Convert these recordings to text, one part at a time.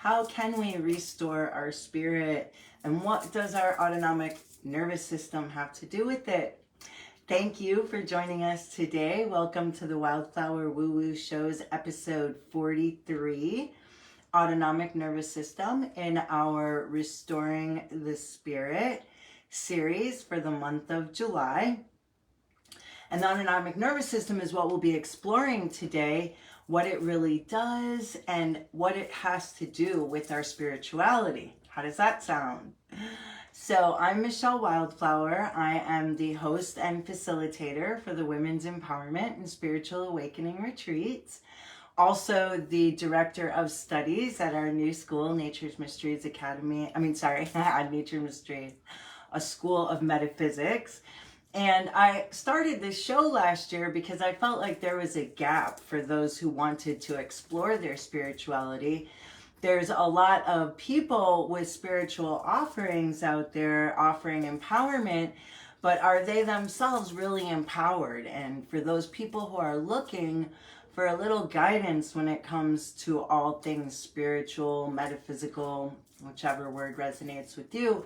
How can we restore our spirit? And what does our autonomic nervous system have to do with it? Thank you for joining us today. Welcome to the Wildflower Woo Woo Show's episode 43, Autonomic Nervous System, in our Restoring the Spirit series for the month of July. And the autonomic nervous system is what we'll be exploring today, what it really does and what it has to do with our spirituality. How does that sound? So I'm Michelle Wildflower. I am the host and facilitator for the Women's Empowerment and Spiritual Awakening Retreats. Also the director of studies at our new school, Nature's Mysteries Academy. Nature's Mysteries, a school of metaphysics. And I started this show last year because I felt like there was a gap for those who wanted to explore their spirituality. There's a lot of people with spiritual offerings out there offering empowerment, but are they themselves really empowered? And for those people who are looking for a little guidance when it comes to all things spiritual, metaphysical, whichever word resonates with you,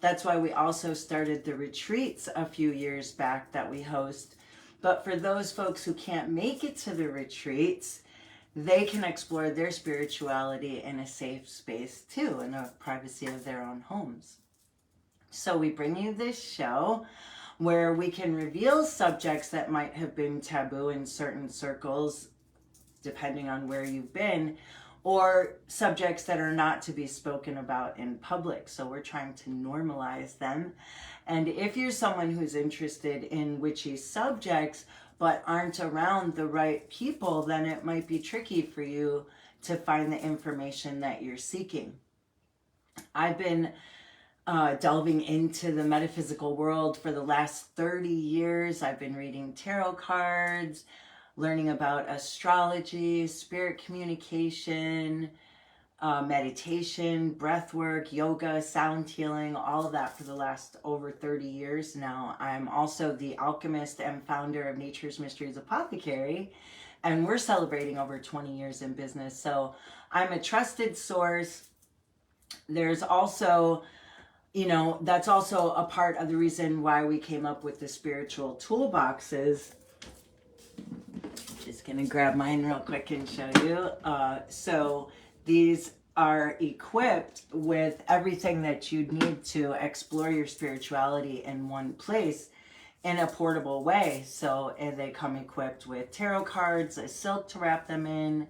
that's why we also started the retreats a few years back that we host. But for those folks who can't make it to the retreats, they can explore their spirituality in a safe space too, in the privacy of their own homes. So we bring you this show where we can reveal subjects that might have been taboo in certain circles, depending on where you've been, or subjects that are not to be spoken about in public. So we're trying to normalize them. And if you're someone who's interested in witchy subjects, but aren't around the right people, then it might be tricky for you to find the information that you're seeking. I've been delving into the metaphysical world for the last 30 years. I've been reading tarot cards, learning about astrology, spirit communication, meditation, breath work, yoga, sound healing, all of that for the last over 30 years now. I'm also the alchemist and founder of Nature's Mysteries Apothecary, and we're celebrating over 20 years in business. So I'm a trusted source. There's also, that's also a part of the reason why we came up with the spiritual toolboxes. Just gonna grab mine real quick and show you. So these are equipped with everything that you need to explore your spirituality in one place in a portable way. So they come equipped with tarot cards, a silk to wrap them in,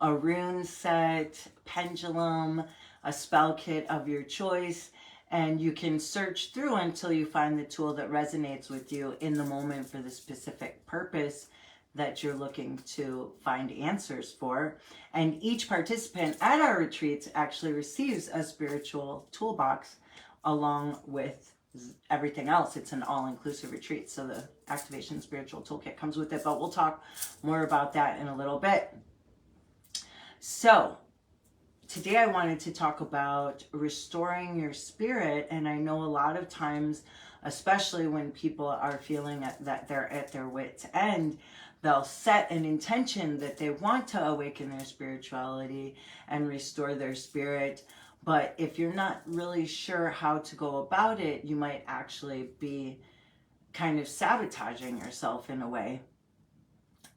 a rune set, pendulum, a spell kit of your choice, and you can search through until you find the tool that resonates with you in the moment for the specific purpose that you're looking to find answers for. And each participant at our retreats actually receives a spiritual toolbox along with everything else. It's an all-inclusive retreat, so the Activation Spiritual Toolkit comes with it, but we'll talk more about that in a little bit. So today I wanted to talk about restoring your spirit, and I know a lot of times, especially when people are feeling that they're at their wit's end, they'll set an intention that they want to awaken their spirituality and restore their spirit. But if you're not really sure how to go about it, you might actually be kind of sabotaging yourself in a way.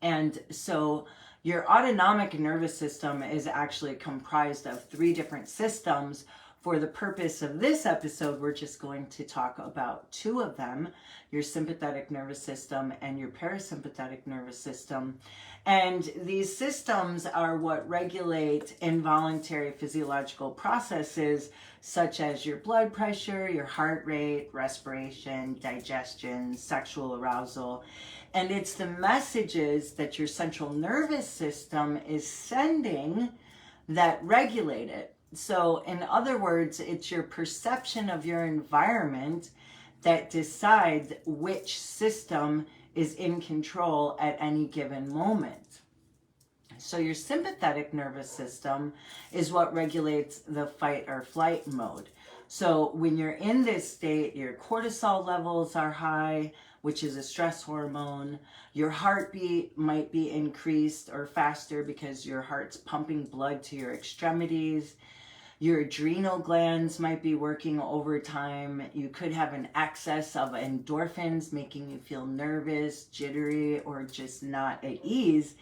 And so your autonomic nervous system is actually comprised of 3 different systems. For the purpose of this episode, we're just going to talk about 2 of them, your sympathetic nervous system and your parasympathetic nervous system. And these systems are what regulate involuntary physiological processes such as your blood pressure, your heart rate, respiration, digestion, sexual arousal. And it's the messages that your central nervous system is sending that regulate it. So in other words, it's your perception of your environment that decides which system is in control at any given moment. So your sympathetic nervous system is what regulates the fight or flight mode. So when you're in this state, your cortisol levels are high, which is a stress hormone. Your heartbeat might be increased or faster because your heart's pumping blood to your extremities. Your adrenal glands might be working overtime. You could have an excess of endorphins, making you feel nervous, jittery, or just not at ease.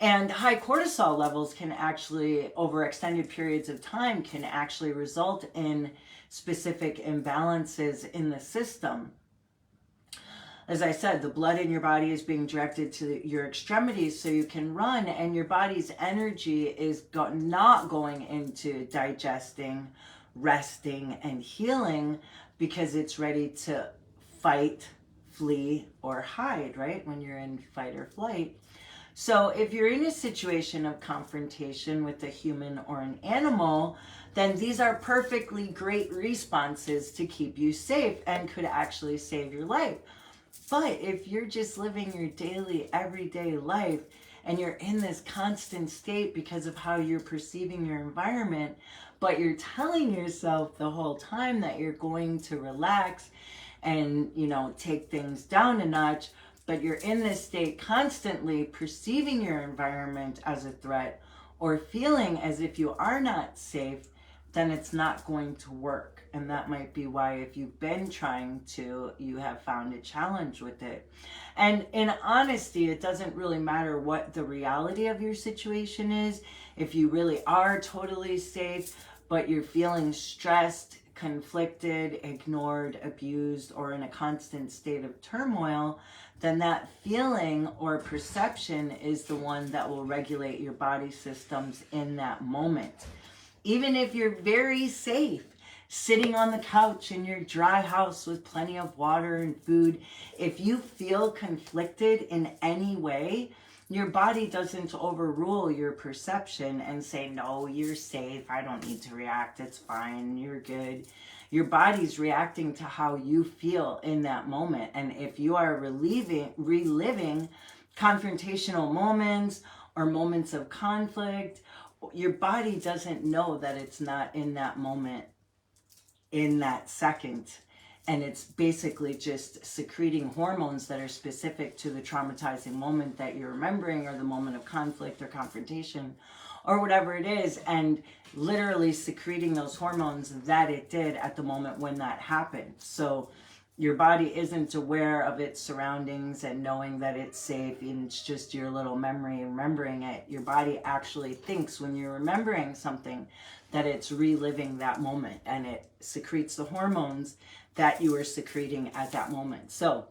And high cortisol levels can actually, over extended periods of time, can actually result in specific imbalances in the system. As I said, the blood in your body is being directed to your extremities so you can run, and your body's energy is not going into digesting, resting, and healing because it's ready to fight, flee, or hide, right? When you're in fight or flight. So if you're in a situation of confrontation with a human or an animal, then these are perfectly great responses to keep you safe and could actually save your life. But if you're just living your daily, everyday life and you're in this constant state because of how you're perceiving your environment, but you're telling yourself the whole time that you're going to relax and, take things down a notch, but you're in this state constantly perceiving your environment as a threat or feeling as if you are not safe, then it's not going to work. And that might be why, if you've been trying to, you have found a challenge with it. And in honesty, it doesn't really matter what the reality of your situation is. If you really are totally safe, but you're feeling stressed, conflicted, ignored, abused, or in a constant state of turmoil, then that feeling or perception is the one that will regulate your body systems in that moment. Even if you're very safe, sitting on the couch in your dry house with plenty of water and food, if you feel conflicted in any way, your body doesn't overrule your perception and say, no, you're safe, I don't need to react, it's fine, you're good. Your body's reacting to how you feel in that moment. And if you are reliving confrontational moments or moments of conflict, your body doesn't know that it's not in that moment, in that second. And it's basically just secreting hormones that are specific to the traumatizing moment that you're remembering, or the moment of conflict or confrontation or whatever it is, and literally secreting those hormones that it did at the moment when that happened. So your body isn't aware of its surroundings and knowing that it's safe, and it's just your little memory remembering it. Your body actually thinks, when you're remembering something, that it's reliving that moment, and it secretes the hormones that you were secreting at that moment. So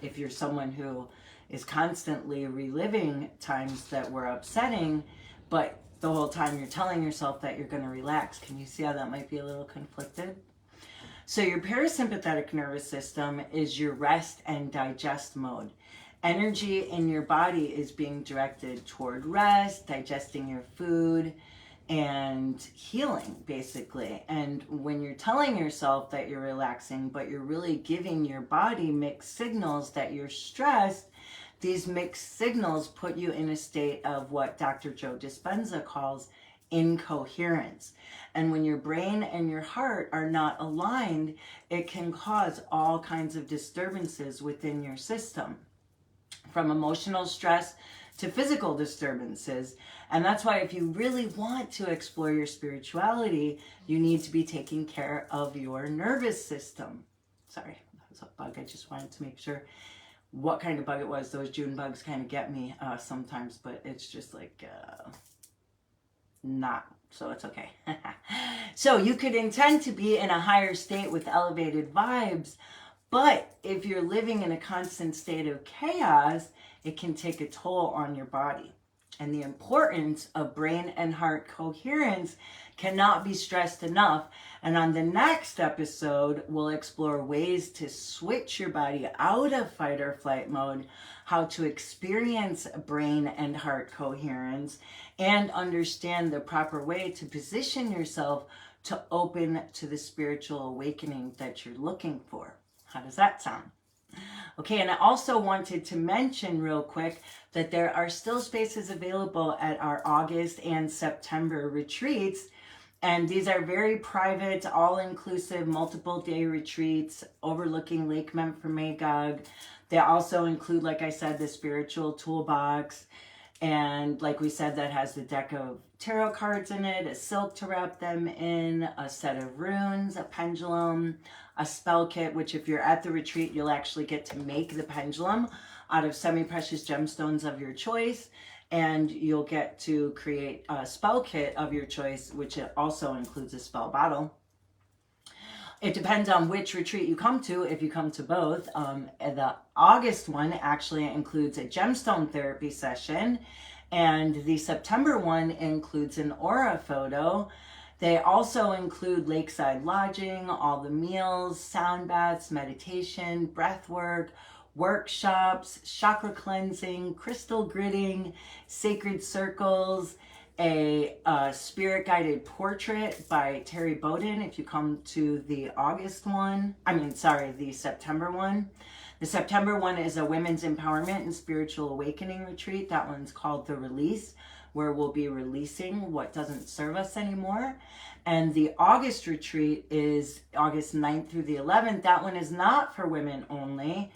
if you're someone who is constantly reliving times that were upsetting, but the whole time you're telling yourself that you're going to relax, can you see how that might be a little conflicted? So your parasympathetic nervous system is your rest and digest mode. Energy in your body is being directed toward rest, digesting your food, and healing, basically. And when you're telling yourself that you're relaxing, but you're really giving your body mixed signals that you're stressed, these mixed signals put you in a state of what Dr. Joe Dispenza calls incoherence. And when your brain and your heart are not aligned, it can cause all kinds of disturbances within your system, from emotional stress to physical disturbances. And that's why, if you really want to explore your spirituality, you need to be taking care of your nervous system. Sorry, that was a bug. I just wanted to make sure what kind of bug it was. Those June bugs kind of get me sometimes, but it's just like not, so it's okay. So you could intend to be in a higher state with elevated vibes, but if you're living in a constant state of chaos, it can take a toll on your body. And the importance of brain and heart coherence cannot be stressed enough. And on the next episode, we'll explore ways to switch your body out of fight or flight mode, how to experience brain and heart coherence, and understand the proper way to position yourself to open to the spiritual awakening that you're looking for. How does that sound? Okay, and I also wanted to mention real quick that there are still spaces available at our August and September retreats. And these are very private, all-inclusive, multiple-day retreats overlooking Lake Memphremagog. They also include, like I said, the spiritual toolbox. And like we said, that has the deck of tarot cards in it, a silk to wrap them in, a set of runes, a pendulum, a spell kit, which if you're at the retreat, you'll actually get to make the pendulum out of semi-precious gemstones of your choice. And you'll get to create a spell kit of your choice, which also includes a spell bottle. It depends on which retreat you come to. If you come to both, the August one actually includes a gemstone therapy session, and the September one includes an aura photo. They also include lakeside lodging, all the meals, sound baths, meditation, breath work, workshops, chakra cleansing, crystal gridding, sacred circles, a spirit guided portrait by Terry Bowden if you come to the the September one. The September one is a women's empowerment and spiritual awakening retreat. That one's called The Release, where we'll be releasing what doesn't serve us anymore. And the August retreat is August 9th through the 11th. That one is not for women only.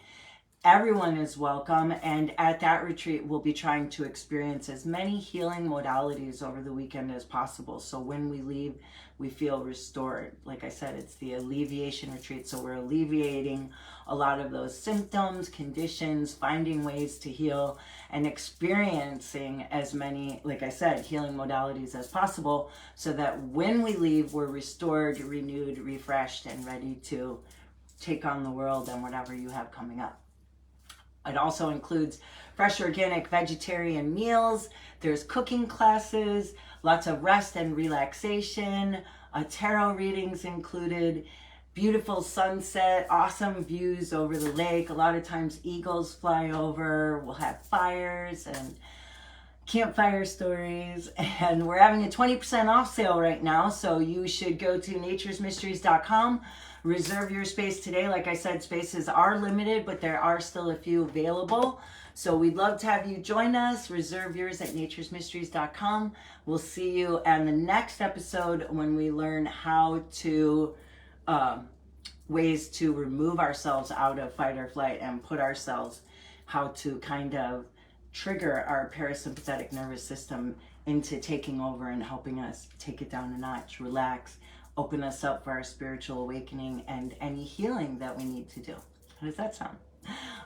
Everyone is welcome, and at that retreat, we'll be trying to experience as many healing modalities over the weekend as possible. So when we leave, we feel restored. Like I said, it's the alleviation retreat, so we're alleviating a lot of those symptoms, conditions, finding ways to heal, and experiencing as many, like I said, healing modalities as possible, so that when we leave, we're restored, renewed, refreshed, and ready to take on the world and whatever you have coming up. It also includes fresh, organic, vegetarian meals. There's cooking classes, lots of rest and relaxation, tarot readings included, beautiful sunset, awesome views over the lake. A lot of times eagles fly over. We'll have fires and campfire stories. And we're having a 20% off sale right now, so you should go to naturesmysteries.com. Reserve your space today. Like I said, spaces are limited, but there are still a few available. So we'd love to have you join us. Reserve yours at naturesmysteries.com. We'll see you in the next episode when we learn how to, ways to remove ourselves out of fight or flight and put ourselves, how to kind of trigger our parasympathetic nervous system into taking over and helping us take it down a notch, relax, open us up for our spiritual awakening and any healing that we need to do. How does that sound?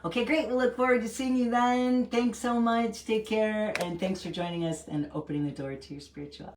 Okay, great. We look forward to seeing you then. Thanks so much. Take care. And thanks for joining us and opening the door to your spirituality.